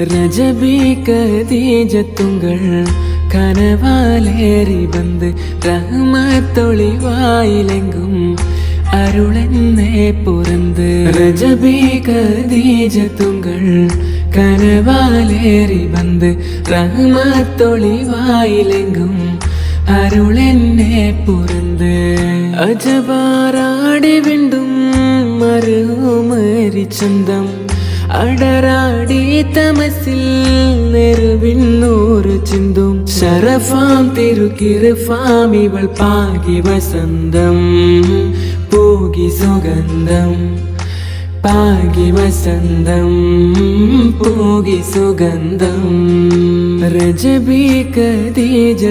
ரஜபி கதீஜத்துங்கள் கனவாலேறி வந்து ரஹ்மத்தொளி வாயிலெங்கும் அருளென்னே புரந்து ரஜபி கதீஜத்துங்கள் கனவாலேறி வந்து ரஹ்மத்தொளி வாயிலெங்கும் அருளென்னே புரந்து അജവാറാടി വിണ്ടും മറുമരി ചന്തം അടരാടി തമസിൽ നെരുവിന്നൂറ് ചിന്തും ശരഫാം തിരുക്കിറുഫാം ഇവൾ പാകി വസന്തം പൂകി സുഗന്ധം പാകി വസന്തം പൂകി സുഗന്ധം രജബി കദീജ